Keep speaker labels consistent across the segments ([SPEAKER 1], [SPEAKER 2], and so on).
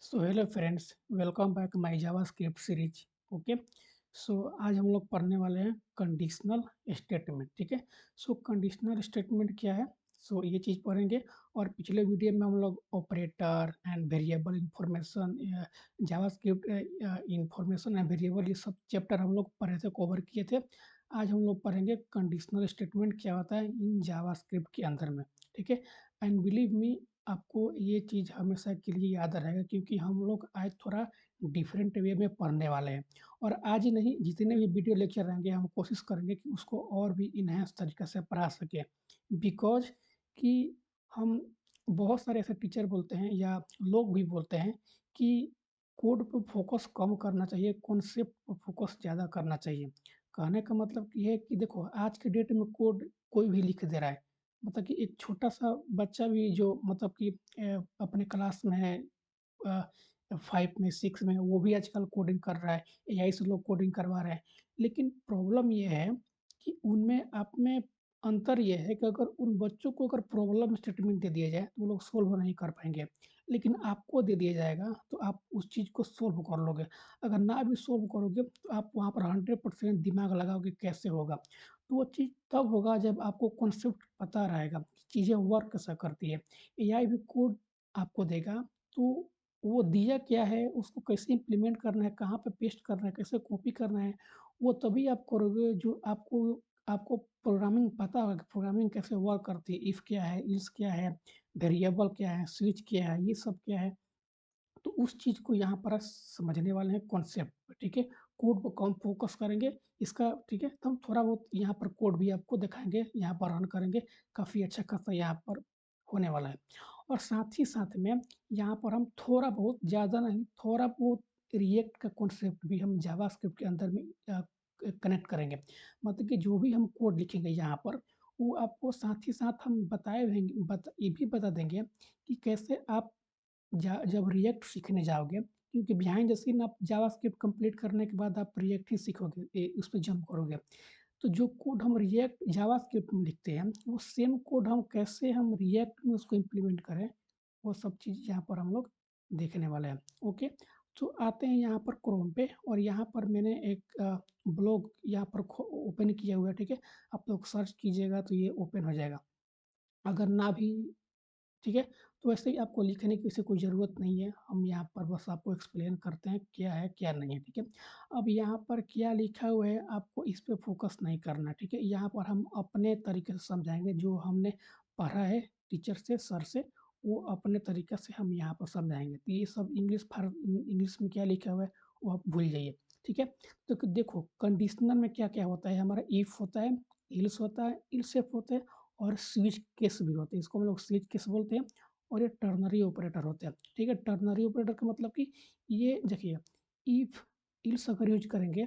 [SPEAKER 1] So hello friends, welcome back my JavaScript series. Okay. So आज हम लोग पढ़ने वाले हैं कंडीशनल स्टेटमेंट। ठीक है। सो कंडीशनल स्टेटमेंट क्या है? सो ये चीज़ पढ़ेंगे। और पिछले वीडियो में हम लोग operator and variable information, JavaScript information and variable, ये सब चैप्टर हम लोग पढ़े थे, कवर किए थे। आज हम लोग पढ़ेंगे कंडीशनल स्टेटमेंट क्या होता है इन जावास्क्रिप्ट के अंदर में। ठीक है। एंड बिलीव मी, आपको ये चीज़ हमेशा के लिए याद रहेगा, क्योंकि हम लोग आज थोड़ा डिफरेंट वे में पढ़ने वाले हैं। और आज ही नहीं, जितने भी वीडियो लेक्चर रहेंगे हम कोशिश करेंगे कि उसको और भी इन्हेंस तरीक़े से पढ़ा सकें। बिकॉज़ कि हम बहुत सारे ऐसे टीचर बोलते हैं या लोग भी बोलते हैं कि कोड पे फ़ोकस कम करना चाहिए, कॉन्सेप्ट पे फ़ोकस ज़्यादा करना चाहिए। कहने का मतलब ये है कि देखो, आज के डेट में कोड कोई भी लिख दे रहा है। मतलब कि एक छोटा-सा बच्चा भी जो मतलब कि अपने क्लास में है, अ, 5 में 6 में, वो भी आजकल कोडिंग कर रहा है। एआई से लोग कोडिंग करवा रहे हैं। लेकिन प्रॉब्लम ये है कि उनमें आप में अंतर ये है कि अगर उन बच्चों को अगर प्रॉब्लम स्टेटमेंट दे दिया जाए, तो वो लोग सॉल्व नहीं कर पाएँगे। लेकिन आपको दे दिया जाएगा, तो आप उस चीज़ को सॉल्व कर लोगे। अगर ना भी सॉल्व करोगे, तो आप वहाँ पर 100% दिमाग लगाओगे कैसे होगा। तो वो चीज़ तब होगा जब आपको कॉन्सेप्ट पता रहेगा, चीज़ें वर्क कैसा करती है। एआई भी कोड आपको देगा, तो वो दिया क्या है, उसको कैसे इम्प्लीमेंट करना है, कहाँ पे पेस्ट करना है, कैसे कॉपी करना है, वो तभी आप करोगे जो आपको आपको प्रोग्रामिंग पता होगा कि प्रोग्रामिंग कैसे वर्क करती है, इफ क्या है, एल्स क्या है, वेरिएबल क्या है, स्विच क्या है, ये सब क्या है। तो उस चीज़ को यहाँ पर समझने वाले हैं कॉन्सेप्ट पे। ठीक है। कोड पे कम फ़ोकस करेंगे इसका। ठीक है। तो हम थोड़ा बहुत यहाँ पर कोड भी आपको दिखाएँगे, यहाँ पर रन करेंगे, काफ़ी अच्छा खासा यहाँ पर होने वाला है। और साथ ही साथ में यहाँ पर हम थोड़ा बहुत, ज़्यादा नहीं, थोड़ा बहुत रिएक्ट का कॉन्सेप्ट भी हम जावास्क्रिप्ट के अंदर में कनेक्ट करेंगे। मतलब कि जो भी हम कोड लिखेंगे यहाँ पर, वो आपको साथ ही साथ हम बताए रहेंगे, ये भी बता देंगे कि कैसे आप जब रिएक्ट सीखने जाओगे, क्योंकि बिहाइंड द सीन आप जावास्क्रिप्ट कंप्लीट करने के बाद आप रिएक्ट ही सीखोगे, उस पे जंप करोगे। तो जो कोड हम रिएक्ट जावास्क्रिप्ट में लिखते हैं, वो सेम कोड हम कैसे हम रिएक्ट में उसको इम्प्लीमेंट करें, वो सब चीज़ यहाँ पर हम लोग देखने वाले हैं। ओके। तो आते हैं यहाँ पर क्रोम पे, और यहाँ पर मैंने एक ब्लॉग यहाँ पर ओपन किया हुआ है। ठीक है। आप लोग सर्च कीजिएगा तो ये ओपन हो जाएगा। अगर ना भी, ठीक है, तो वैसे ही आपको लिखने की वैसे कोई ज़रूरत नहीं है। हम यहाँ पर बस आपको एक्सप्लेन करते हैं क्या है, क्या नहीं है। ठीक है। अब यहाँ पर क्या लिखा हुआ है, आपको इस पे फ़ोकस नहीं करना। ठीक है। यहाँ पर हम अपने तरीके से समझाएँगे, जो हमने पढ़ा है टीचर से, सर से, वो अपने तरीके से हम यहाँ पर समझाएँगे। तो ये सब इंग्लिश में क्या लिखा हुआ है, वो आप भूल जाइए। ठीक है। तो देखो, कंडीशनल में क्या-क्या होता है, हमारा इफ होता है, एल्स होता है, इल्स इफ होता है, और स्विच केस भी होते हैं। इसको हम लोग स्विच केस बोलते हैं। और ये टर्नरी ऑपरेटर होते हैं। ठीक है। टर्नरी ऑपरेटर का मतलब कि ये देखिए, इफ इल्स अगर यूज़ करेंगे,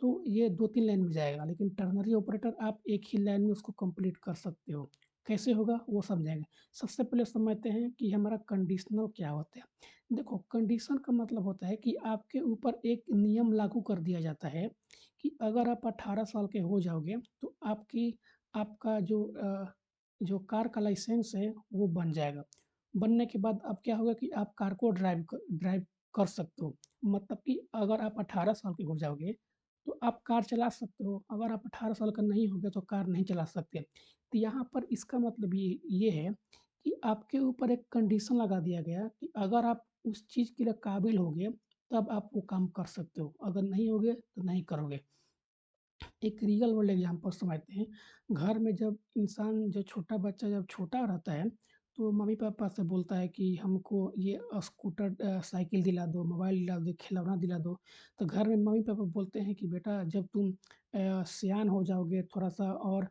[SPEAKER 1] तो ये 2-3 लाइन में जाएगा, लेकिन टर्नरी ऑपरेटर आप एक ही लाइन में उसको कंप्लीट कर सकते हो। कैसे होगा वो समझाएँगे। सबसे पहले समझते हैं कि हमारा कंडीशनल क्या होता है। देखो, कंडीशन का मतलब होता है कि आपके ऊपर एक नियम लागू कर दिया जाता है कि अगर आप 18 साल के हो जाओगे, तो आपका जो कार का लाइसेंस है, वो बन जाएगा। बनने के बाद अब क्या होगा कि आप कार को ड्राइव कर सकते हो। मतलब कि अगर आप 18 साल के हो जाओगे, तो आप कार चला सकते हो। अगर आप 18 साल का नहीं होगे, तो कार नहीं चला सकते। तो यहाँ पर इसका मतलब ये है कि आपके ऊपर एक कंडीशन लगा दिया गया कि अगर आप उस चीज़ के लिए काबिल होगे, तब आप वो काम कर सकते हो। अगर नहीं होगे, तो नहीं करोगे। एक रियल वर्ल्ड एग्जांपल समझते हैं। घर में जब इंसान, जो छोटा बच्चा जब छोटा रहता है, तो मम्मी-पापा से बोलता है कि हमको ये स्कूटर, साइकिल दिला दो, मोबाइल दिला दो, खिलौना दिला दो। तो घर में मम्मी-पापा बोलते हैं कि बेटा, जब तुम सयान हो जाओगे थोड़ा-सा, और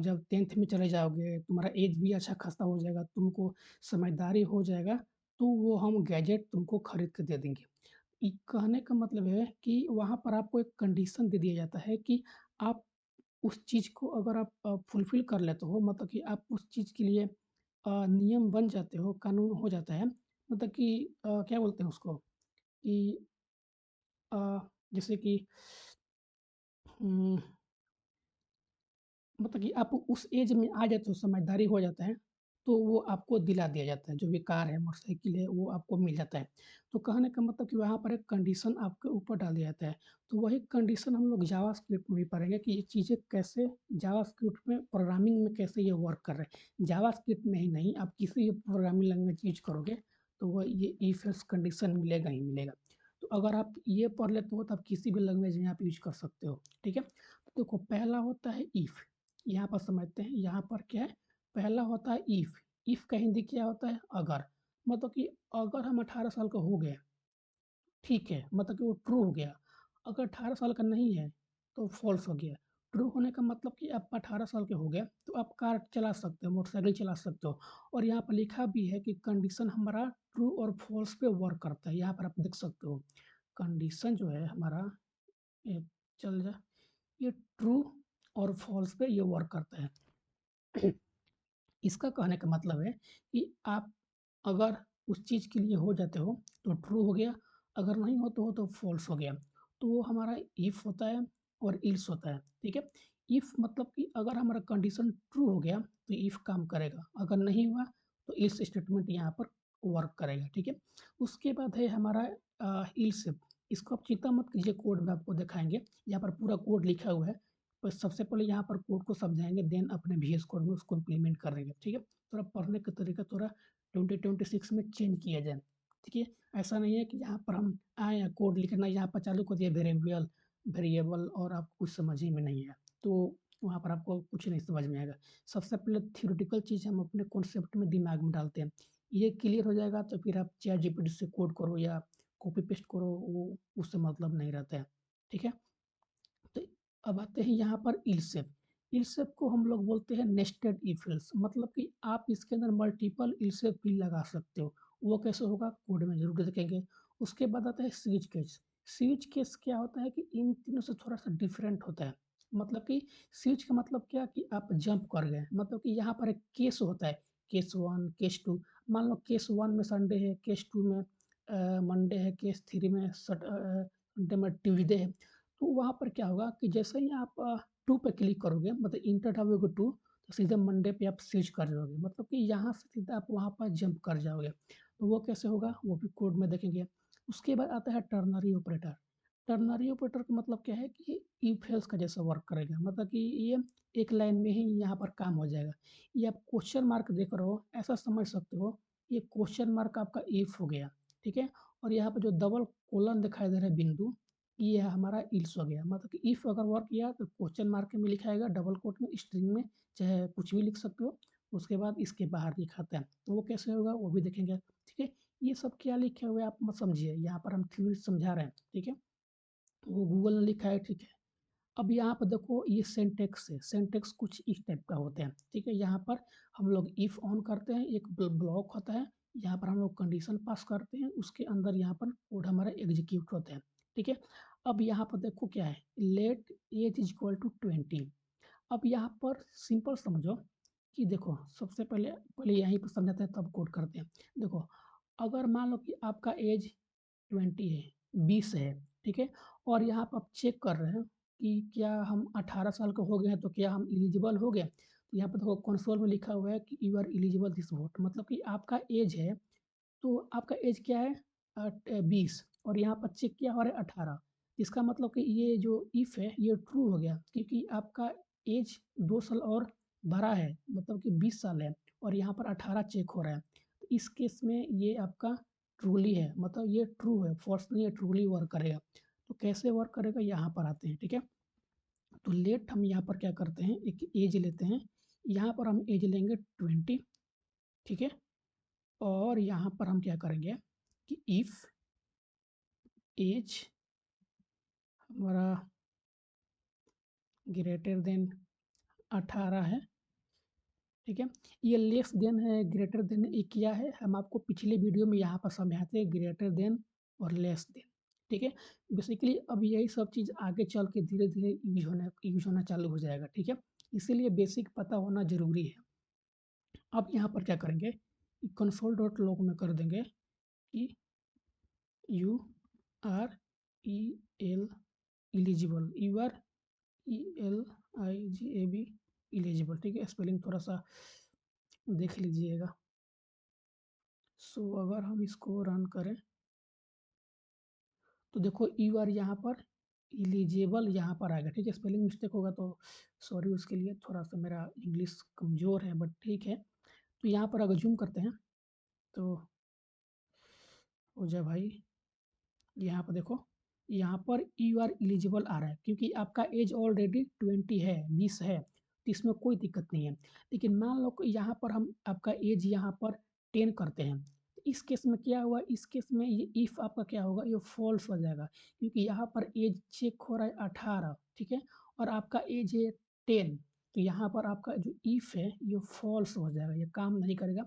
[SPEAKER 1] जब 10th में चले जाओगे, तुम्हारा ऐज भी अच्छा खासा हो जाएगा, तुमको समझदारी हो जाएगा, तो वो हम गैजेट तुमको खरीद के दे देंगे। कहने का मतलब है कि वहाँ पर आपको एक कंडीशन दे दिया जाता है कि आप उस चीज़ को अगर आप फुलफ़िल कर लेते हो, मतलब कि आप उस चीज़ के लिए नियम बन जाते हो, कानून हो जाता है। मतलब कि क्या बोलते हैं उसको कि अ, जैसे कि उम, मतलब कि आप उस एज में आ जाते हो, समझदारी हो जाता है, तो वो आपको दिला दिया जाता है, जो भी कार है, मोटरसाइकिल है, वो आपको मिल जाता है। तो कहने का मतलब कि वहाँ पर एक कंडीशन आपके ऊपर डाल दिया जाता है। तो वही कंडीशन हम लोग जावास्क्रिप्ट में भी पढ़ेंगे कि ये चीज़ें कैसे जावास्क्रिप्ट में प्रोग्रामिंग में कैसे ये वर्क कर रहे हैं। जावास्क्रिप्ट में ही नहीं, आप किसी भी प्रोग्रामिंग लैंग्वेज यूज़ करोगे, तो वो ये इफ एल्स कंडीशन मिलेगा ही मिलेगा। तो अगर आप ये पढ़ लेते हो तो आप किसी भी लैंग्वेज में आप यूज़ कर सकते हो, ठीक है? तो देखो पहला होता है इफ, यहाँ पर समझते हैं, यहाँ पर क्या है, पहला होता है इफ का हिंदी क्या होता है? अगर। मतलब कि अगर हम 18 साल का हो गए, ठीक है, मतलब कि वो ट्रू हो गया। अगर 18 साल का नहीं है, तो फ़ॉल्स हो गया। ट्रू होने का मतलब कि आप 18 साल के हो गए, तो आप कार चला सकते हो, मोटरसाइकिल चला सकते हो। और यहाँ पर लिखा भी है कि कंडीशन हमारा ट्रू और फ़ॉल्स पे वर्क करता है। यहाँ पर आप देख सकते हो, कंडीशन जो है हमारा, ये चल जा, ये ट्रू और फ़ॉल्स पे ये वर्क करता है। इसका कहने का मतलब है कि आप अगर उस चीज़ के लिए हो जाते हो तो ट्रू हो गया, अगर नहीं होते हो तो फ़ॉल्स हो गया। तो वो हमारा इफ होता है और एल्स होता है, ठीक है? इफ मतलब कि अगर हमारा कंडीशन ट्रू हो गया तो इफ काम करेगा, अगर नहीं हुआ तो एल्स स्टेटमेंट यहाँ पर वर्क करेगा, ठीक है? उसके बाद है हमारा एल्स। इसको आप चिंता मत कीजिए, कोड में आपको दिखाएँगे। यहाँ पर पूरा कोड लिखा हुआ है। तो सबसे पहले यहाँ पर कोड को समझाएँगे, देन अपने वीएस कोड में उसको इम्प्लीमेंट करेंगे, ठीक है? थोड़ा पढ़ने का तरीका थोड़ा 2026 में चेंज किया जाए, ठीक है? ऐसा नहीं है कि यहाँ पर हम आए हैं कोड लिखना, यहाँ पर चालू कर दिया वेरिएबल और आपको कुछ समझ ही में नहीं आया, तो वहाँ पर आपको कुछ नहीं समझ में आएगा। सबसे पहले थ्योरेटिकल चीज़ हम अपने कॉन्सेप्ट में दिमाग में डालते हैं। ये क्लियर हो जाएगा तो फिर आप चैट जीपीटी से कोड करो या कॉपी पेस्ट करो, वो उससे मतलब नहीं रहता है, ठीक है? तो अब आते हैं यहाँ पर इलसेफ। इलसेफ को हम लोग बोलते हैं नेस्टेड इफ एल्स, मतलब कि आप इसके अंदर मल्टीपल इलसेफ भी लगा सकते हो। वो कैसे होगा, कोड में ज़रूर देखेंगे। उसके बाद आता है स्विच केस। स्विच केस क्या होता है कि इन तीनों से थोड़ा-सा डिफरेंट होता है। मतलब कि स्विच का मतलब क्या कि आप जंप कर गए, मतलब कि यहाँ पर एक केस होता है, केस 1, केस 2। मान लो केस 1 में संडे है, केस 2 में मंडे है, केस 3 में संडे में ट्यूसडे है। तो वहाँ पर क्या होगा कि जैसे ही आप 2 पे क्लिक करोगे, मतलब इंटर दबाओगे 2, तो सीधे मंडे पे आप स्विच कर जाओगे, मतलब कि यहाँ से सीधा आप वहाँ पर जंप कर जाओगे। तो वो कैसे होगा, वो भी कोड में देखेंगे। उसके बाद आता है टर्नरी ऑपरेटर। टर्नरी ऑपरेटर का मतलब क्या है कि इफ एल्स का जैसा वर्क करेगा, मतलब कि ये एक लाइन में ही यहाँ पर काम हो जाएगा। ये आप क्वेश्चन मार्क देख रहे हो, ऐसा समझ सकते हो, ये क्वेश्चन मार्क आपका इफ हो गया, ठीक है? और यहाँ पे जो डबल कोलन दिखाई दे रहा है बिंदु, ये हमारा इल्स हो गया, मतलब कि इफ अगर वर्क किया तो क्वेश्चन मार्क में लिखा आएगा, डबल कोट में, स्ट्रिंग में, चाहे कुछ भी लिख सकते हो। उसके बाद इसके बाहर दिखाता है, तो वो कैसे होगा वो भी देखेंगे, ठीक है? ये सब क्या लिखे हुए हैं आप मत समझिए, यहाँ पर हम थ्योरी समझा रहे हैं, ठीक है? वो गूगल ने लिखा है, ठीक है? अब यहाँ पर देखो ये सिंटैक्स है, सिंटैक्स कुछ इस टाइप का होते हैं, ठीक है? यहाँ पर हम लोग इफ ऑन करते हैं, एक ब्लॉक होता है, यहाँ पर हम लोग कंडीशन पास करते हैं, उसके अंदर यहाँ पर कोड हमारा एग्जीक्यूट होता है, ठीक है? अब यहाँ पर देखो क्या है, let age is equal to 20। अब यहाँ पर सिंपल समझो कि देखो, सबसे पहले पहले यहीं पर समझाते हैं तब कोड करते हैं। देखो, अगर मान लो कि आपका एज 20 है, 20 है, ठीक है? और यहाँ पर आप चेक कर रहे हैं कि क्या हम 18 साल के हो गए हैं, तो क्या हम एलिजिबल हो गए? तो यहाँ पर देखो कंसोल में लिखा हुआ है कि you are eligible this vote, मतलब कि आपका एज है, तो आपका एज क्या है? 20, और यहाँ पर चेक किया हो रहा है 18। इसका मतलब कि ये जो इफ है ये ट्रू हो गया, क्योंकि आपका एज 2 साल और बढ़ा है, मतलब कि 20 साल है, और यहाँ पर 18 चेक हो रहा है। तो इस केस में ये आपका ट्रूली है, मतलब ये ट्रू है, फ़ॉल्स नहीं है, ट्रूली वर्क करेगा। तो कैसे वर्क करेगा, यहाँ पर आते हैं, ठीक है? तो लेट हम यहाँ पर क्या करते हैं, एक एज लेते हैं, यहाँ पर हम एज लेंगे 20, ठीक है? और यहाँ पर हम क्या करेंगे कि इफ एज हमारा ग्रेटर देन 18 है, ठीक है? ये लेस देन है, ग्रेटर देन ये क्या है, हम आपको पिछले वीडियो में यहाँ पर समझाते हैं, ग्रेटर देन और लेस देन, ठीक है? बेसिकली अब यही सब चीज़ आगे चल के धीरे-धीरे यूज़ होना चालू हो जाएगा, ठीक है? इसीलिए बेसिक पता होना ज़रूरी है। अब यहाँ पर क्या करेंगे, कंसोल डॉट लॉग में कर देंगे कि you are E L eligible, you are ELIGABLE, ठीक है? स्पेलिंग थोड़ा-सा देख लीजिएगा। सो अगर हम इसको रन करें तो देखो यू आर यहाँ पर एलिजिबल यहाँ पर आएगा, ठीक है। स्पेलिंग मिस्टेक होगा तो सॉरी उसके लिए, थोड़ा सा मेरा इंग्लिश कमज़ोर है, बट ठीक है। तो यहाँ पर अगर जूम करते हैं तो हो जाए भाई, यहाँ पर देखो, यहाँ पर यू आर एलिजिबल आ रहा है क्योंकि आपका एज ऑलरेडी 20 है, 20 है, तो इसमें कोई दिक्कत नहीं है। लेकिन मान लो कि यहाँ पर हम आपका एज यहाँ पर 10 करते हैं, तो इस केस में क्या हुआ, इस केस में ये इफ़ आपका क्या होगा, ये फॉल्स हो जाएगा क्योंकि यहाँ पर एज चेक हो रहा है 18, ठीक है, और आपका एज है 10, तो यहाँ पर आपका जो इफ़ है ये फॉल्स हो जाएगा, ये काम नहीं करेगा।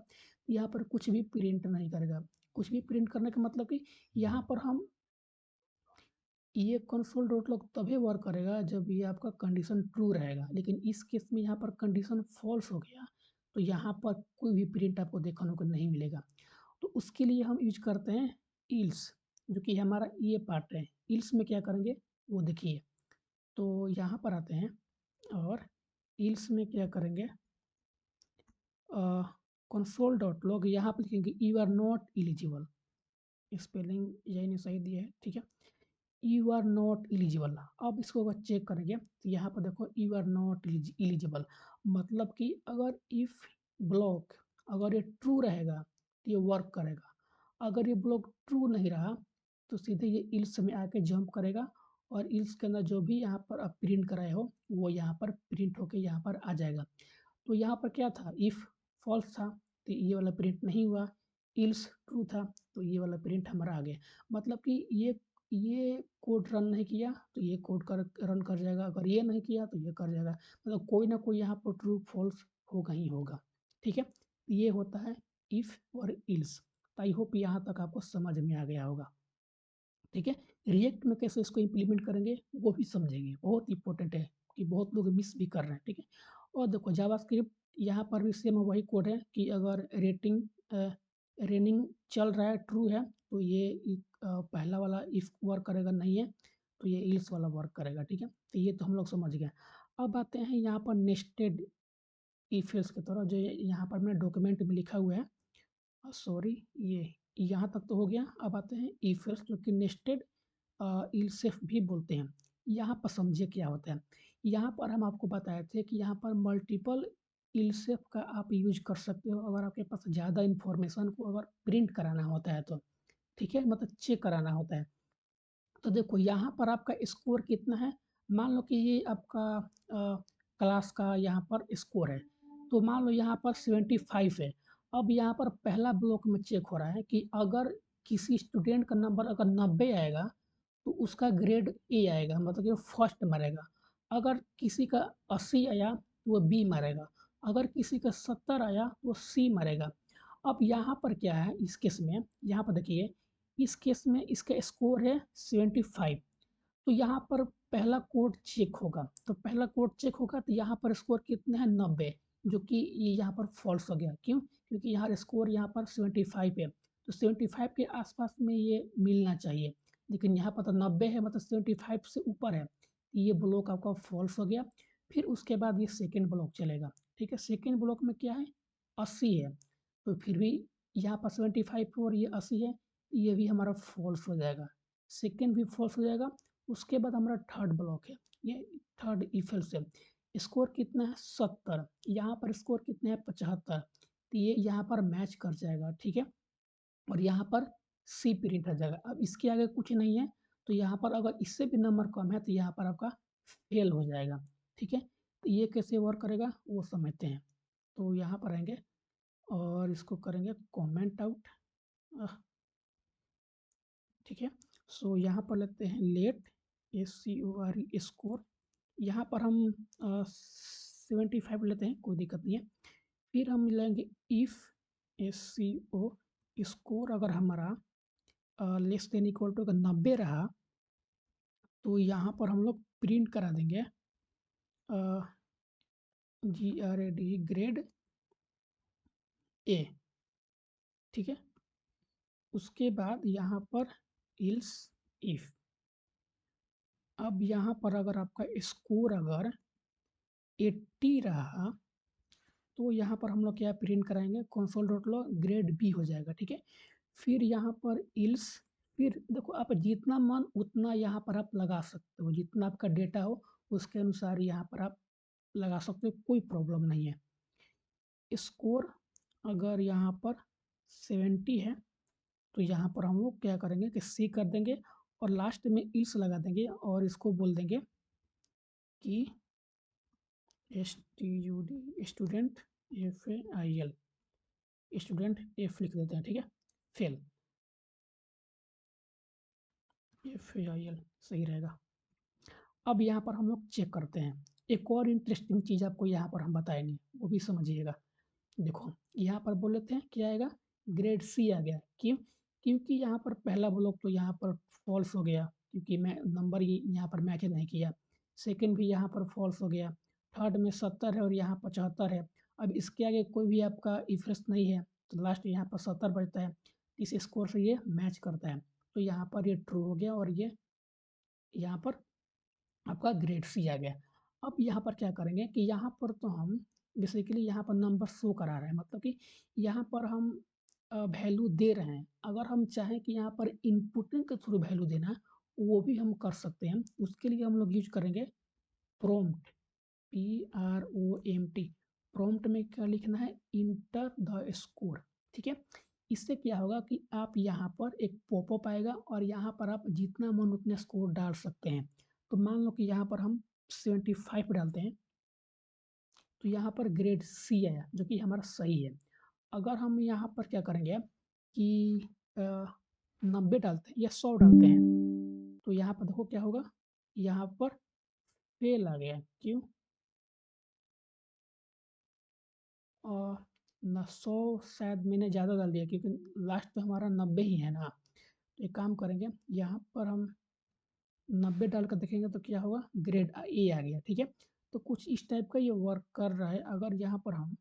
[SPEAKER 1] यहाँ पर कुछ भी प्रिंट नहीं करेगा। कुछ भी प्रिंट करने का मतलब कि यहाँ पर हम ये कंसोल डॉट लॉग तभी वर्क करेगा जब ये आपका कंडीशन ट्रू रहेगा, लेकिन इस केस में यहाँ पर कंडीशन फॉल्स हो गया, तो यहाँ पर कोई भी प्रिंट आपको देखने को नहीं मिलेगा। तो उसके लिए हम यूज करते हैं इल्स, जो कि हमारा ये पार्ट है। इल्स में क्या करेंगे वो देखिए। तो यहाँ पर आते हैं और इल्स में क्या करेंगे, कंसोल डॉट लॉग यहाँ पर लिखेंगे you are not eligible, spelling यही नहीं सही दिया है, ठीक है। You are not eligible. अब इसको अगर चेक करेंगे तो यहाँ पर देखो यू आर नॉट एलिजिबल, मतलब कि अगर इफ़ ब्लॉक अगर ये ट्रू रहेगा तो ये वर्क करेगा, अगर ये ब्लॉक ट्रू नहीं रहा तो सीधे ये इल्स में आके जंप करेगा और इल्स के अंदर जो भी यहाँ पर आप प्रिंट कराए हो वो यहाँ पर प्रिंट होके यहाँ पर आ जाएगा। तो यहाँ पर क्या था, इफ़ फॉल्स था तो ये वाला प्रिंट नहीं हुआ, इल्स ट्रू था तो ये वाला प्रिंट हमारा आ गया। मतलब कि ये कोड रन नहीं किया तो ये कोड कर रन कर जाएगा, अगर ये नहीं किया तो ये कर जाएगा, मतलब कोई ना कोई यहाँ पर ट्रू फॉल्स होगा ही होगा, ठीक है। ये होता है इफ़ और इल्स। आई होप यहाँ तक आपको समझ में आ गया होगा, ठीक है। रिएक्ट में कैसे इसको इम्प्लीमेंट करेंगे वो भी समझेंगे, बहुत इंपॉर्टेंट है कि बहुत लोग मिस भी कर रहे हैं, ठीक है। और देखो जावास्क्रिप्ट यहाँ पर भी सेम वही कोड है कि अगर रनिंग चल रहा है, ट्रू है, तो ये पहला वाला इफ वर्क करेगा, नहीं है तो ये इल्स वाला वर्क करेगा, ठीक है। तो ये तो हम लोग समझ गए। अब आते हैं यहाँ पर नेस्टेड इफ एल्स की तरह, जो यहाँ पर मैं डॉक्यूमेंट में लिखा हुआ है, सॉरी ये यहाँ तक तो हो गया। अब आते हैं इफ एल्स, जो कि नेस्टेड इल्सेफ भी बोलते हैं। यहाँ पर समझिए क्या होता है। यहाँ पर हम आपको बताए थे कि यहाँ पर मल्टीपल इल्सेफ का आप यूज कर सकते हो अगर आपके पास ज़्यादा इन्फॉर्मेशन को अगर प्रिंट कराना होता है तो, ठीक है, मतलब चेक कराना होता है। तो देखो यहाँ पर आपका स्कोर कितना है, मान लो कि ये आपका क्लास का यहाँ पर स्कोर है, तो मान लो यहाँ पर 75 है। अब यहाँ पर पहला ब्लॉक में चेक हो रहा है कि अगर किसी स्टूडेंट का नंबर अगर 90 आएगा तो उसका ग्रेड ए आएगा, मतलब कि फर्स्ट मारेगा। अगर किसी का 80 आया तो वो बी मारेगा, अगर किसी का 70 आया तो वो सी मारेगा। अब यहाँ पर क्या है इस केस में, यहाँ पर देखिए, इस केस में इसका स्कोर है 75, तो यहाँ पर पहला कोड चेक होगा, तो पहला कोड चेक होगा तो यहाँ पर स्कोर कितना है 90, जो कि ये यहाँ पर फॉल्स हो गया, क्यों, क्योंकि यहाँ स्कोर यहाँ पर 75 है, तो 75 के आसपास में ये मिलना चाहिए, लेकिन यहाँ पर तो 90 है, मतलब 75 से ऊपर है, तो ये ब्लॉक आपका फॉल्स हो गया। फिर उसके बाद ये सेकेंड ब्लॉक चलेगा, ठीक है। सेकेंड ब्लॉक में क्या है, 80 है, तो फिर भी यहाँ पर 75 और ये 80 है, ये भी हमारा फॉल्स हो जाएगा, सेकेंड भी फॉल्स हो जाएगा। उसके बाद हमारा थर्ड ब्लॉक है, ये थर्ड इफ एल्स है। स्कोर कितना है 70, यहाँ पर स्कोर कितना है 75, तो ये यहाँ पर मैच कर जाएगा, ठीक है, और यहाँ पर सी प्रिंट आ जाएगा। अब इसके आगे कुछ नहीं है, तो यहाँ पर अगर इससे भी नंबर कम है तो यहाँ पर आपका फेल हो जाएगा, ठीक है। तो ये कैसे वर्क करेगा वो समझते हैं। तो यहाँ पर आएंगे और इसको करेंगे कमेंट आउट, ठीक है। सो यहाँ पर लेते हैं लेट SCORE स्कोर, यहाँ पर हम 75 लेते हैं, कोई दिक्कत नहीं है। फिर हम लेंगे इफ़ SCO स्कोर अगर हमारा लेस देन इक्वल टू अगर 90 रहा तो यहाँ पर हम लोग प्रिंट करा देंगे GRAD ग्रेड ए, ठीक है। उसके बाद यहाँ पर इल्स इफ, अब यहाँ पर अगर आपका स्कोर अगर 80 रहा तो यहाँ पर हम लोग क्या प्रिंट कराएँगे, console dot log grade B हो जाएगा, ठीक है। फिर यहाँ पर इल्स, फिर देखो आप जितना मन उतना यहाँ पर आप लगा सकते हो, जितना आपका डेटा हो उसके अनुसार यहाँ पर आप लगा सकते हो, कोई प्रॉब्लम नहीं है। स्कोर अगर यहाँ पर 70 है तो यहाँ पर हम लोग क्या करेंगे कि सी कर देंगे और लास्ट में इल्स लगा देंगे और इसको बोल देंगे कि STUD student FAIL, student F लिख देते हैं, ठीक है। फेल FAIL सही रहेगा। अब यहाँ पर हम लोग चेक करते हैं, एक और इंटरेस्टिंग चीज़ आपको यहाँ पर हम बताएंगे, वो भी समझिएगा। देखो यहाँ पर बोल लेते हैं क्या आएगा, ग्रेड सी आ गया। क्यों? क्योंकि यहाँ पर पहला ब्लॉक तो यहाँ पर फॉल्स हो गया, क्योंकि मैं नंबर ही यहाँ पर मैच नहीं किया। सेकंड भी यहाँ पर फॉल्स हो गया। थर्ड में 70 है और यहाँ 75 है। अब इसके आगे कोई भी आपका इफरेस्ट नहीं है, तो लास्ट यहाँ पर 70 बचता है। इस स्कोर से ये मैच करता है, तो यहाँ पर ये ट्रू हो गया और ये यहाँ पर आपका ग्रेड सी आ गया। अब यहाँ पर क्या करेंगे कि यहाँ पर तो हम बेसिकली यहाँ पर नंबर शो करा रहे हैं, मतलब कि यहाँ पर हम वैल्यू दे रहे हैं। अगर हम चाहें कि यहाँ पर इनपुटिंग के थ्रू वैल्यू देना है, वो भी हम कर सकते हैं। उसके लिए हम लोग यूज करेंगे प्रॉम्प्ट, PROMPT। प्रॉम्प्ट में क्या लिखना है, इंटर द स्कोर, ठीक है। इससे क्या होगा कि आप यहाँ पर एक पॉपअप आएगा और यहाँ पर आप जितना मन उतने स्कोर डाल सकते हैं। तो मान लो कि यहाँ पर हम 75 डालते हैं, तो यहाँ पर ग्रेड सी आया, जो कि हमारा सही है। अगर हम यहाँ पर क्या करेंगे कि 90 डालते हैं या 100 डालते हैं, तो यहाँ पर देखो क्या होगा, यहाँ पर फेल आ गया। क्यों? और न 100 शायद मैंने ज़्यादा डाल दिया, क्योंकि लास्ट पे हमारा 90 ही है ना। तो एक काम करेंगे, यहाँ पर हम 90 डाल कर देखेंगे तो क्या होगा, ग्रेड ए आ गया, ठीक है। तो कुछ इस टाइप का ये वर्क कर रहा है। अगर यहाँ पर हम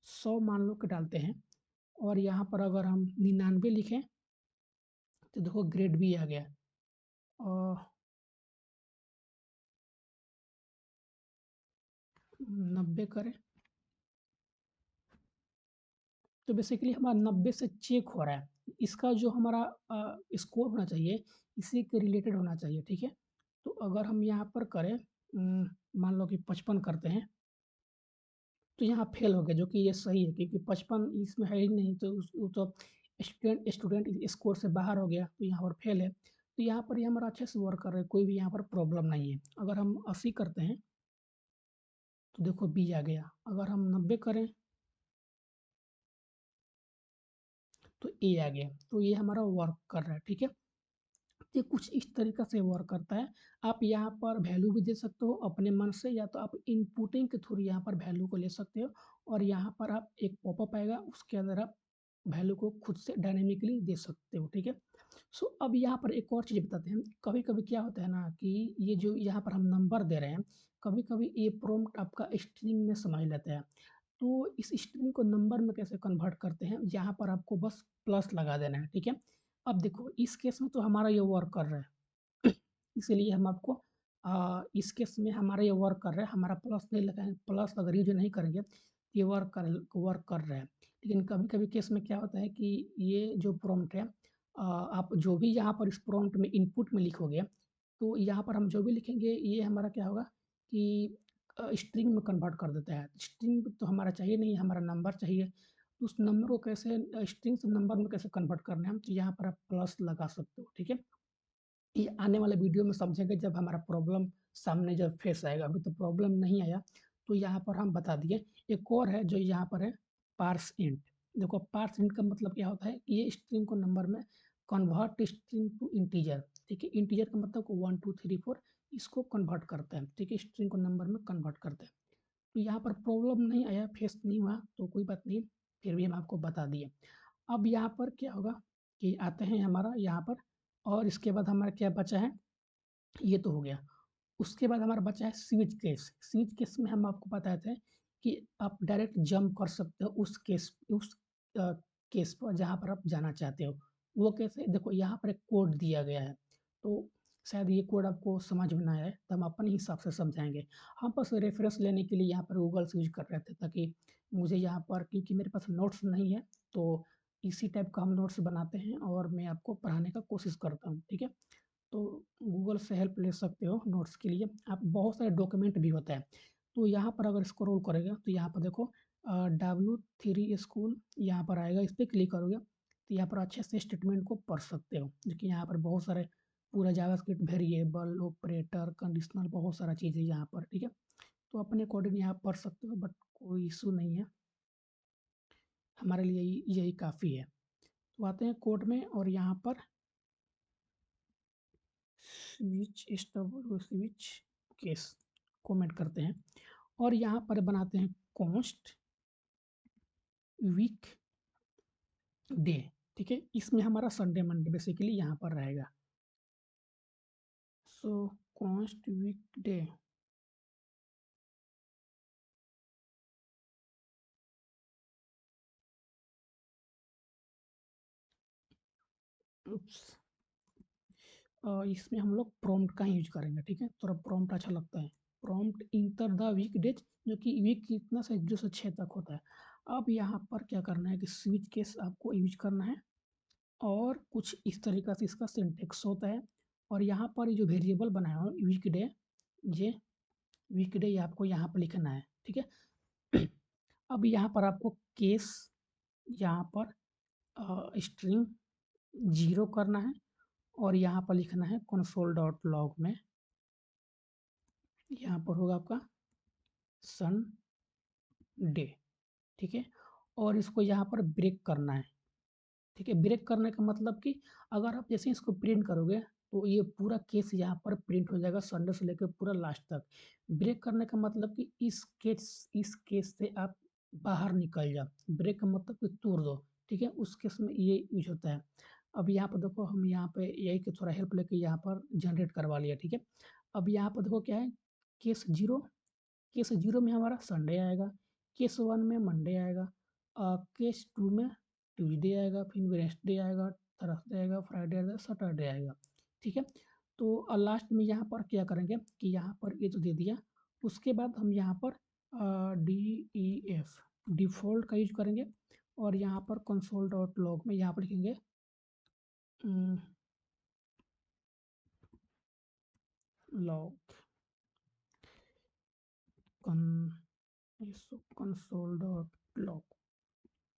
[SPEAKER 1] 100 मान लो कि डालते हैं और यहाँ पर अगर हम 99 लिखें, तो देखो ग्रेड बी आ गया। और 90 करें तो बेसिकली हमारा 90 से चेक हो रहा है। इसका जो हमारा स्कोर होना चाहिए, इसी के रिलेटेड होना चाहिए, ठीक है। तो अगर हम यहाँ पर करें, मान लो कि 55 करते हैं, तो यहाँ फेल हो गया, जो कि ये सही है, क्योंकि 55 इसमें है ही नहीं, तो वो तो स्टूडेंट स्टूडेंट स्कोर से बाहर हो गया, तो यहाँ पर फेल है। तो यहाँ पर ये हमारा अच्छे से वर्क कर रहा है, कोई भी यहाँ पर प्रॉब्लम नहीं है। अगर हम 80 करते हैं तो देखो बी आ गया। अगर हम 90 करें तो ए आ गया। तो ये हमारा वर्क कर रहा है, ठीक है। ये कुछ इस तरीक़े से वर्क करता है। आप यहाँ पर वैल्यू भी दे सकते हो अपने मन से, या तो आप इनपुटिंग के थ्रू यहाँ पर वैल्यू को ले सकते हो और यहाँ पर आप एक पॉपअप आएगा, उसके अंदर आप वैल्यू को खुद से डायनामिकली दे सकते हो, ठीक है। सो अब यहाँ पर एक और चीज़ बताते हैं। कभी-कभी क्या होता है ना कि ये जो यहाँ पर हम नंबर दे रहे हैं, कभी-कभी ये प्रॉम्प्ट आपका स्ट्रिंग में समझ लेता है। तो इस स्ट्रिंग को नंबर में कैसे कन्वर्ट करते हैं, यहाँ पर आपको बस प्लस लगा देना है, ठीक है। अब देखो इस केस में तो हमारा ये वर्क कर रहा है। इसीलिए हम आपको इस केस में हमारा ये वर्क कर रहा है, हमारा प्लस नहीं लगाएँ, प्लस अगर यूज़ नहीं करेंगे, ये वर्क कर रहा है। लेकिन कभी-कभी केस में क्या होता है कि ये जो प्रॉम्प्ट है, आप जो भी यहाँ पर इस प्रॉम्प्ट में इनपुट में लिखोगे, तो यहाँ पर हम जो भी लिखेंगे ये हमारा क्या होगा कि स्ट्रिंग में कन्वर्ट कर देता है। स्ट्रिंग तो हमारा चाहिए नहीं, हमारा नंबर चाहिए। तो उस नंबर को कैसे स्ट्रिंग से नंबर में कैसे कन्वर्ट करना है, तो यहाँ पर आप प्लस लगा सकते हो, ठीक है। ये आने वाले वीडियो में समझेंगे जब हमारा प्रॉब्लम सामने जब फेस आएगा, अभी तो प्रॉब्लम नहीं आया, तो यहाँ पर हम बता दिए। एक और है जो यहाँ पर है, पार्स इंट। देखो पार्स इंट का मतलब क्या होता है, ये स्ट्रिंग को नंबर में कन्वर्ट स्ट्रिंग टू इंटीजर, ठीक है। इंटीजर का मतलब 1 2 3 4 इसको कन्वर्ट करता है, ठीक है, स्ट्रिंग को नंबर में कन्वर्ट करता है। तो यहाँ पर प्रॉब्लम नहीं आया, फेस नहीं हुआ, तो कोई बात नहीं, फिर भी हम आपको बता दिए। अब यहाँ पर क्या होगा कि आते हैं हमारा यहाँ पर, और इसके बाद हमारा क्या बचा है, ये तो हो गया। उसके बाद हमारा बचा है स्विच केस। स्विच केस में हम आपको बताए थे कि आप डायरेक्ट जंप कर सकते हो उस केस पर जहाँ पर आप जाना चाहते हो। वो कैसे, देखो यहाँ पर एक कोड दिया गया है। तो शायद ये कोड आपको समझ में ना आए, तो हम अपने हिसाब से समझाएँगे। हम बस रेफ़रेंस लेने के लिए यहाँ पर गूगल से यूज़ कर रहे थे, ताकि मुझे यहाँ पर, क्योंकि मेरे पास नोट्स नहीं है, तो इसी टाइप का हम नोट्स बनाते हैं और मैं आपको पढ़ाने का कोशिश करता हूँ, ठीक है? तो गूगल से हेल्प ले सकते हो नोट्स के लिए। आप बहुत सारे डॉक्यूमेंट भी होता है। तो यहाँ पर अगर स्क्रॉल करोगे तो यहाँ पर देखो W3 स्कूल यहाँ पर आएगा, इस पे क्लिक करोगे तो यहाँ पर अच्छे से स्टेटमेंट को पढ़ सकते हो। देखिए यहाँ पर बहुत सारे पूरा जावास्क्रिप्ट वेरिएबल, ऑपरेटर, कंडीशनल बहुत सारा चीज़ है यहाँ पर, ठीक है? तो अपने अकॉर्डिंग यहाँ पढ़ सकते हो, बट कोई इश्यू नहीं है। हमारे लिए यही काफ़ी है। तो आते हैं कोड में और यहाँ पर स्विच केस कमेंट करते हैं और यहाँ पर बनाते हैं कॉन्स्ट वीक डे, ठीक है? इसमें हमारा संडे मंडे बेसिकली यहाँ पर रहेगा। सो कॉन्स्ट वीक डे, उप्स, इसमें हम लोग प्रॉम्प्ट का यूज करेंगे, ठीक है? थोड़ा प्रॉम्प्ट अच्छा लगता है। Prompt enter the week days, जो कि वीक कितना से 2 से 6 तक होता है। अब यहाँ पर क्या करना है कि स्विच केस आपको यूज करना है और कुछ इस तरीक़ा से इसका सिंटैक्स होता है और यहाँ पर ये जो वेरिएबल बनाया हो वीकडे, ये वीकडे ये आपको यहाँ पर लिखना है, ठीक है? अब यहाँ पर आपको केस यहाँ पर स्ट्रिंग 0 करना है और यहाँ पर लिखना है कंसोल डॉट लॉग में, यहाँ पर होगा आपका संडे, ठीक है? और इसको यहाँ पर ब्रेक करना है, ठीक है? ब्रेक करने का मतलब कि अगर आप जैसे ही इसको प्रिंट करोगे, तो ये पूरा केस यहाँ पर प्रिंट हो जाएगा संडे से लेकर पूरा लास्ट तक। ब्रेक करने का मतलब कि इस केस से आप बाहर निकल जाओ। ब्रेक का मतलब कि तोड़ दो, ठीक है? उस केस में ये यूज़ होता है। अब यहाँ पर देखो हम यहाँ पे एआई की थोड़ा हेल्प लेके यहाँ पर जनरेट करवा लिया, ठीक है? अब यहाँ पर देखो क्या है, केस 0, केस 0 में हमारा संडे आएगा, केस 1 में मंडे आएगा, केस 2 में ट्यूसडे आएगा, फिर वेडनेसडे आएगा, थर्सडे आएगा, फ्राइडे आएगा, सैटरडे आएगा, ठीक है? तो लास्ट में यहाँ पर क्या करेंगे कि यहाँ पर ये जो दे दिया, उसके बाद हम यहाँ पर DEF डिफ़ॉल्ट का यूज़ करेंगे और यहाँ पर कंसोल डॉट लॉग में यहाँ पर लिखेंगे लॉग कन console dot log,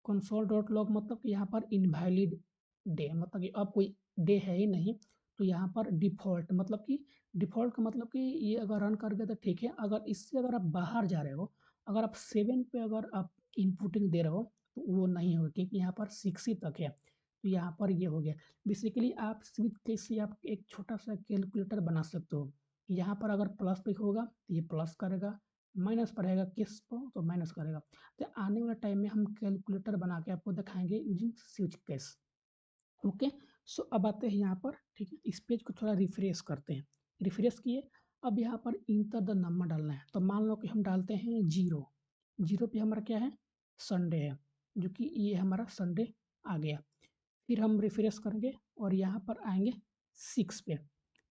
[SPEAKER 1] console dot log मतलब कि यहाँ पर इनवैलिड डे, मतलब कि अब कोई डे है ही नहीं, तो यहाँ पर डिफ़ॉल्ट मतलब कि डिफ़ॉल्ट का मतलब कि ये अगर रन कर गया तो ठीक है, अगर इससे अगर आप बाहर जा रहे हो, अगर आप 7 पे अगर आप इनपुटिंग दे रहे हो, तो वो नहीं होगा क्योंकि यहाँ पर 6 ही तक है, तो यहाँ पर ये हो गया। बेसिकली आप स्विच केस से आप एक छोटा-सा कैलकुलेटर बना सकते हो। यहाँ पर अगर प्लस पे होगा, तो ये प्लस करेगा, माइनस पर रहेगा केस को, तो माइनस करेगा। तो आने वाले टाइम में हम कैलकुलेटर बना के आपको दिखाएँगे यूजिंग स्विच केस, ओके? सो अब आते हैं यहाँ पर, ठीक है? इस पेज को थोड़ा रिफ्रेश करते हैं। रिफ्रेश किए, अब यहाँ पर इंटर द नंबर डालना है, तो मान लो कि हम डालते हैं 0, 0 पे हमारा क्या है? संडे है, जो कि ये हमारा संडे आ गया। फिर हम रिफ्रेश करेंगे और यहाँ पर आएँगे 6 पे,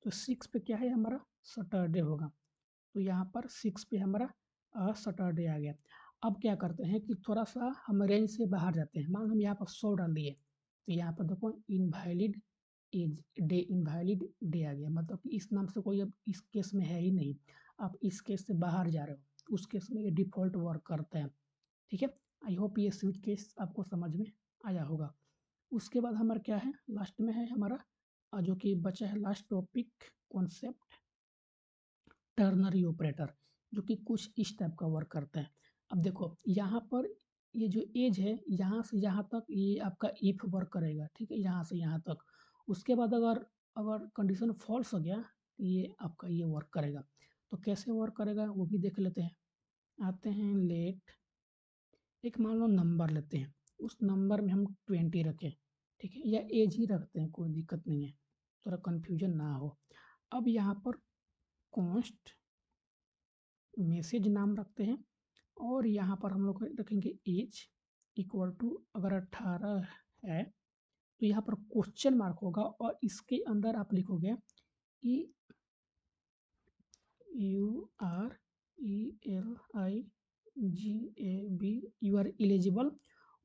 [SPEAKER 1] तो 6 पे क्या है हमारा? सैटरडे होगा। तो यहाँ पर 6 पे हमारा सैटरडे आ गया। अब क्या करते हैं कि थोड़ा-सा हम रेंज से बाहर जाते हैं। मान लो हम यहाँ पर 100 डाल दिए, तो यहाँ पर देखो इनवैलिड डे आ गया, मतलब कि इस नाम से कोई अब इस केस में है ही नहीं। आप इस केस से बाहर जा रहे हो, उस केस में ये डिफ़ॉल्ट वर्क करता है, ठीक है? आई होप ये स्विच केस आपको समझ में आया होगा। उसके बाद हमारा क्या है, लास्ट में है हमारा जो कि बचा है last topic, concept ternary operator, जो कि कुछ इस टाइप का वर्क करता है। अब देखो यहाँ पर ये जो एज है, यहाँ से यहाँ तक ये आपका इफ वर्क करेगा, ठीक है? यहाँ से यहाँ तक। उसके बाद अगर अगर कंडीशन फ़ॉल्स हो गया, तो ये आपका ये वर्क करेगा। तो कैसे वर्क करेगा वो भी देख लेते हैं। आते हैं लेट, एक मान लो नंबर लेते हैं, उस नंबर में हम 20 रखें, ठीक है? या एज ही रखते हैं, कोई दिक्कत नहीं है, थोड़ा कन्फ्यूज़न ना हो। अब यहाँ पर कॉन्स्ट मैसेज नाम रखते हैं और यहाँ पर हम लोग रखेंगे एज इक्वल टू, अगर 18 है तो यहाँ पर क्वेश्चन मार्क होगा और इसके अंदर आप लिखोगे E you are E L I G A B, you are eligible.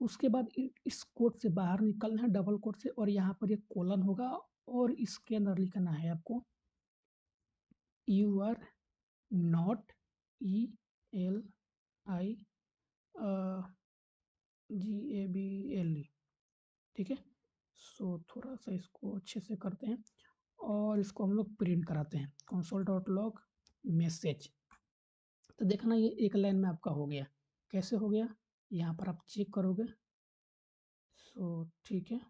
[SPEAKER 1] उसके बाद इस कोड से बाहर निकलना है, डबल कोड से, और यहाँ पर एक कोलन होगा और इसके अंदर लिखना है आपको you are not E L I G A B L E, ठीक है। सो थोड़ा सा इसको अच्छे से करते हैं और इसको हम लोग प्रिंट कराते हैं, कंसोल डॉट लॉग मैसेज। तो देखना ये एक लाइन में आपका हो गया। कैसे हो गया, यहाँ पर आप चेक करोगे। सो ठीक है,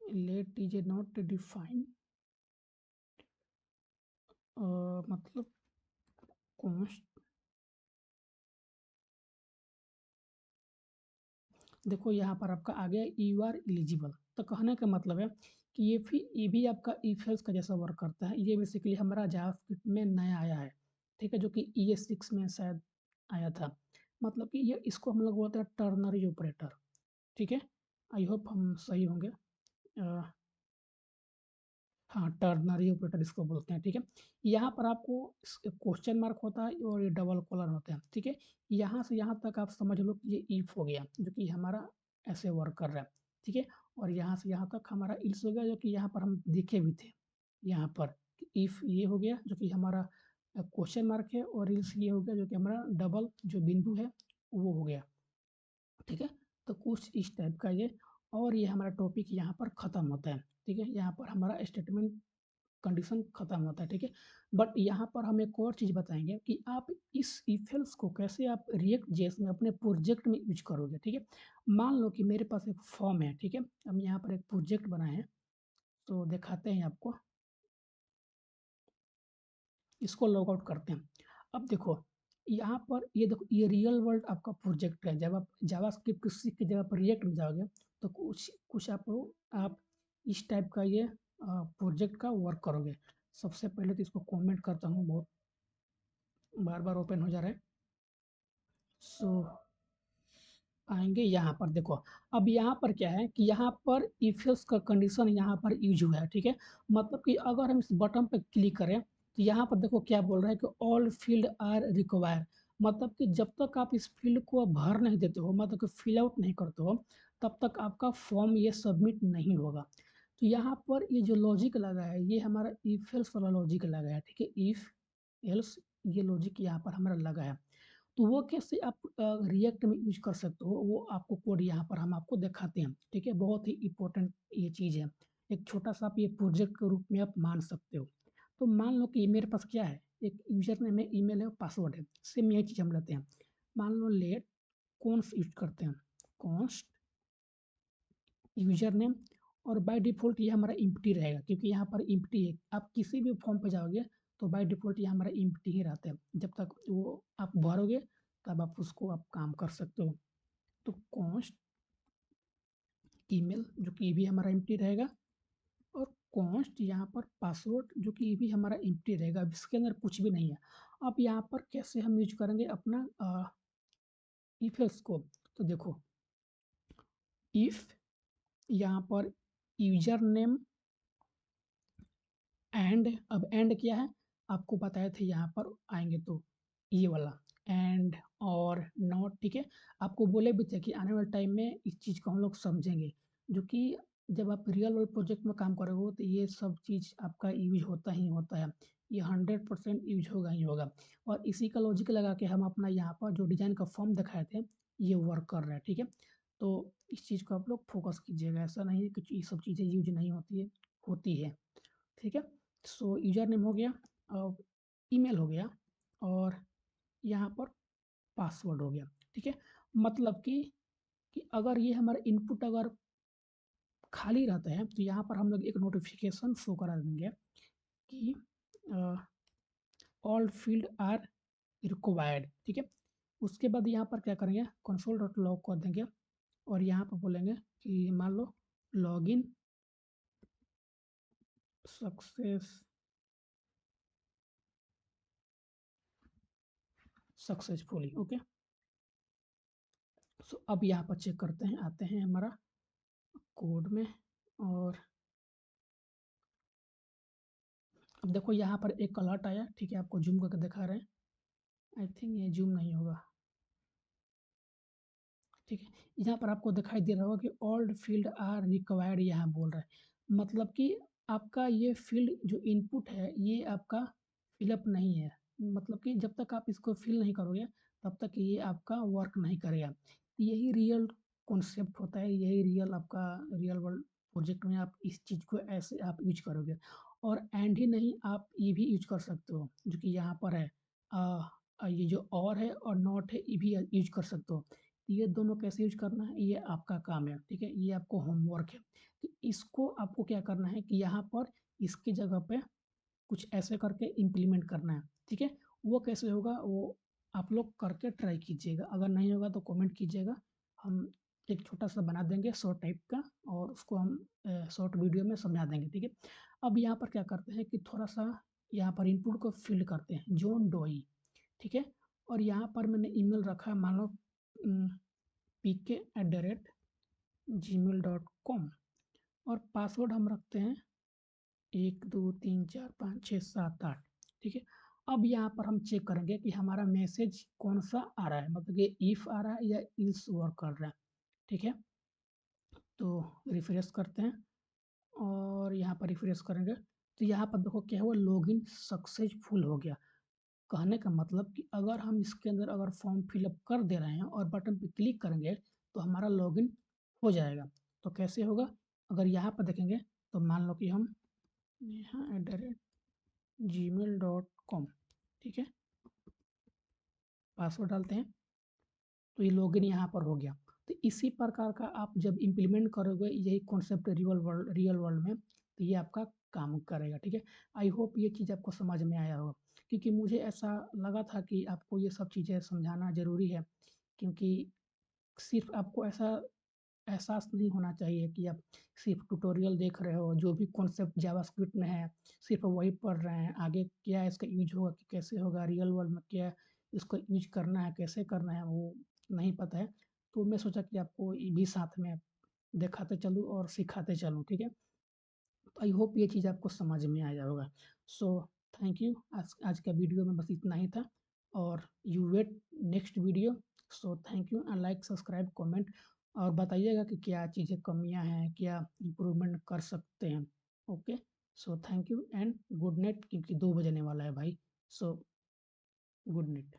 [SPEAKER 1] लेट इज नॉट डिफाइन, मतलब कॉन्स्ट, देखो यहाँ पर आपका आ गया यू आर एलिजिबल। तो कहने का मतलब है कि ये भी आपका इफ एल्स का जैसा वर्क करता है। ये बेसिकली हमारा जावास्क्रिप्ट में नया आया है, ठीक है, जो कि ES6 में शायद आया था। मतलब कि ये इसको हम लोग बोलते हैं टर्नरी ऑपरेटर, ठीक है। आई होप हम सही होंगे। हाँ, टर्नरी ऑपरेटर इसको बोलते हैं, ठीक है। यहाँ पर आपको क्वेश्चन मार्क होता है और ये डबल कोलन होते हैं, ठीक है। यहाँ से यहाँ तक आप समझ लो कि ये इफ हो गया, जो कि हमारा ऐसे वर्क कर रहा है, ठीक है। और यहाँ से यहाँ तक हमारा इल्स हो गया, जो कि यहाँ पर हम देखे भी थे। यहाँ पर इफ ये हो गया, जो कि हमारा क्वेश्चन मार्क है, और इल्स ये हो गया, जो कि हमारा डबल जो बिंदु है वो हो गया, ठीक है। तो कुछ इस टाइप का ये, और ये हमारा टॉपिक यहाँ पर ख़त्म होता है, ठीक है। यहाँ पर हमारा स्टेटमेंट कंडीशन खत्म होता है, ठीक है। बट यहाँ पर हम एक और चीज़ बताएंगे कि आप इस इफेल्स को कैसे आप रिएक्ट जेएस में अपने प्रोजेक्ट में यूज करोगे, ठीक है। मान लो कि मेरे पास एक फॉर्म है, ठीक है। हम यहाँ पर एक प्रोजेक्ट बनाए हैं, तो दिखाते हैं आपको। इसको लॉग आउट करते हैं। अब देखो यहाँ पर, ये देखो ये रियल वर्ल्ड आपका प्रोजेक्ट है। जब आप जावास्क्रिप्ट सीख के जब आप रिएक्ट में जाओगे तो कुछ कुछ आप इस टाइप का ये प्रोजेक्ट का वर्क करोगे। सबसे पहले तो इसको कमेंट करता हूँ, बहुत बार बार ओपन हो जा रहा है। सो आएंगे यहाँ पर, देखो अब यहाँ पर क्या है कि यहाँ पर इफ एल्स का कंडीशन यहाँ पर यूज हुआ है, ठीक है। मतलब कि अगर हम इस बटन पर क्लिक करें तो यहाँ पर देखो क्या बोल रहा है कि ऑल फील्ड आर रिक्वायर। मतलब कि जब तक आप इस फील्ड को भर नहीं देते हो, मतलब कि फिल आउट नहीं करते हो, तब तक आपका फॉर्म ये सबमिट नहीं होगा। तो यहाँ पर ये जो लॉजिक लगा है, ये हमारा इफ एल्स वाला लॉजिक लगा है, ठीक है। इफ एल्स ये लॉजिक यहाँ पर हमारा लगा है। तो वो कैसे आप रिएक्ट में यूज कर सकते हो, वो आपको कोड यहाँ पर हम आपको दिखाते हैं, ठीक है। बहुत ही इंपॉर्टेंट ये चीज़ है। एक छोटा सा आप ये प्रोजेक्ट के रूप में आप मान सकते हो। तो मान लो कि मेरे पास क्या है, एक यूजर नेम है, ईमेल है, पासवर्ड है। सेम यही चीज़ हम लेते हैं। मान लो लेट कॉन्स्ट यूज करते हैं, कॉन्स्ट यूजर नेम, और बाय डिफ़ॉल्ट ये हमारा एम्प्टी रहेगा, क्योंकि यहाँ पर एम्प्टी है। आप किसी भी फॉर्म पे जाओगे तो बाय डिफ़ॉल्ट ये हमारा एम्प्टी ही रहता है। जब तक वो आप भरोगे तब आप उसको आप काम कर सकते हो। तो कॉन्स्ट ईमेल, जो कि ये भी हमारा एम्प्टी रहेगा, और कॉन्स्ट यहाँ पर पासवर्ड, जो कि ये भी हमारा एम्प्टी रहेगा। अब इसके अंदर कुछ भी नहीं है। अब यहाँ पर कैसे हम यूज करेंगे अपना इफ एल्स को, तो देखो इफ यहाँ पर यूजर नेम एंड, अब एंड क्या है आपको बताए थे, यहाँ पर आएंगे तो ये वाला एंड और नॉट, ठीक है। आपको बोले भी थे कि आने वाले टाइम में इस चीज़ को हम लोग समझेंगे, जो कि जब आप रियल वर्ल्ड प्रोजेक्ट में काम करोगे तो ये सब चीज़ आपका यूज होता ही होता है। ये 100% यूज होगा ही होगा। और इसी का लॉजिक लगा के हम अपना यहाँ पर जो डिज़ाइन का फॉर्म दिखाए थे ये वर्क कर रहा है, ठीक है। तो इस चीज़ को आप लोग फोकस कीजिएगा, ऐसा नहीं है कि ये सब चीज़ें यूज नहीं होती है, होती है, ठीक है। सो यूज़र नेम हो गया, ईमेल हो गया, और यहाँ पर पासवर्ड हो गया, ठीक है। मतलब कि अगर ये हमारा इनपुट अगर खाली रहता है तो यहाँ पर हम लोग एक नोटिफिकेशन शो करा देंगे कि ऑल फील्ड आर रिक्वायर्ड, ठीक है। उसके बाद यहाँ पर क्या करेंगे, कंसोल डॉट लॉग कर देंगे, और यहाँ पर बोलेंगे कि मान लो लॉगिन सक्सेस सक्सेसफुली, ओके। सो अब यहाँ पर चेक करते हैं, आते हैं हमारा कोड में, और अब देखो यहाँ पर एक अलर्ट आया, ठीक है, आपको ज़ूम करके दिखा रहे हैं। आई थिंक ये ज़ूम नहीं होगा, ठीक है। यहाँ पर आपको दिखाई दे रहा होगा कि ओल्ड फील्ड आर रिक्वायर्ड यहाँ बोल रहा है। मतलब कि आपका ये फील्ड जो इनपुट है, ये आपका फ़िलअप नहीं है। मतलब कि जब तक आप इसको फ़िल नहीं करोगे, तब तक ये आपका वर्क नहीं करेगा। यही रियल कॉन्सेप्ट होता है, यही रियल आपका रियल वर्ल्ड प्रोजेक्ट में आप इस चीज़ को ऐसे आप यूज़ करोगे। और एंड ही नहीं, आप ये भी यूज़ कर सकते हो, जो कि यहाँ पर है। ये जो और है और नॉट है, ये भी यूज़ कर सकते हो। ये दोनों कैसे यूज़ करना है, ये आपका काम है, ठीक है? ये आपको होमवर्क है। तो इसको आपको क्या करना है कि यहाँ पर इसकी जगह पे कुछ ऐसे करके इम्प्लीमेंट करना है, ठीक है? वो कैसे होगा, वो आप लोग करके ट्राई कीजिएगा। अगर नहीं होगा तो कमेंट कीजिएगा। हम एक छोटा-सा बना देंगे शॉर्ट टाइप का, और उसको हम शॉर्ट वीडियो में समझा देंगे, ठीक है? अब यहाँ पर क्या करते हैं कि थोड़ा-सा यहाँ पर इनपुट को फ़िल करते हैं, जॉन डोई, ठीक है? और यहाँ पर मैंने ईमेल रखा है, मान लो pk@gmail.com, और पासवर्ड हम रखते हैं 1 2 3 4 5 6 7 8, ठीक है। अब यहाँ पर हम चेक करेंगे कि हमारा मैसेज कौन सा आ रहा है, मतलब ये इफ़ आ रहा है या इल्स वर्क कर रहा है, ठीक है। तो रिफ्रेश करते हैं, और यहाँ पर रिफ्रेश करेंगे तो यहाँ पर देखो क्या हुआ, लॉगिन सक्सेसफुल हो गया। कहने का मतलब कि अगर हम इसके अंदर अगर फॉर्म फिलअप कर दे रहे हैं और बटन पे क्लिक करेंगे, तो हमारा लॉगिन हो जाएगा। तो कैसे होगा? अगर यहाँ पर देखेंगे तो मान लो कि हम नेहा @gmail.com, ठीक है, पासवर्ड डालते हैं, तो ये लॉगिन यहाँ पर हो गया। तो इसी प्रकार का आप जब इम्प्लीमेंट करोगे यही कॉन्सेप्ट रियल वर्ल्ड में, तो ये आपका काम करेगा, ठीक है। आई होप ये चीज़ आपको समझ में आया होगा, क्योंकि मुझे ऐसा लगा था कि आपको ये सब चीज़ें समझाना ज़रूरी है, क्योंकि सिर्फ़ आपको ऐसा एहसास नहीं होना चाहिए कि आप सिर्फ़ ट्यूटोरियल देख रहे हो, जो भी कॉन्सेप्ट जावास्क्रिप्ट में है, सिर्फ़ वही पढ़ रहे हैं। आगे क्या इसका यूज़ होगा, कि कैसे होगा, रियल वर्ल्ड में क्या इसको यूज़ करना है, कैसे करना है, वो नहीं पता है। तो मैं सोचा कि आपको ये भी साथ में दिखाते चलूँ और सिखाते चलूँ, ठीक है? तो आई होप ये चीज़ आपको समझ में आया होगा। सो थैंक यू। आज आज का वीडियो में बस इतना ही था, और you wait next video. So thank you, and like, subscribe, comment, और बताइएगा कि क्या चीज़ें कमियाँ हैं, क्या इम्प्रूवमेंट कर सकते हैं। Okay, so thank you and good night, क्योंकि 2 बजने वाला है भाई। So good night.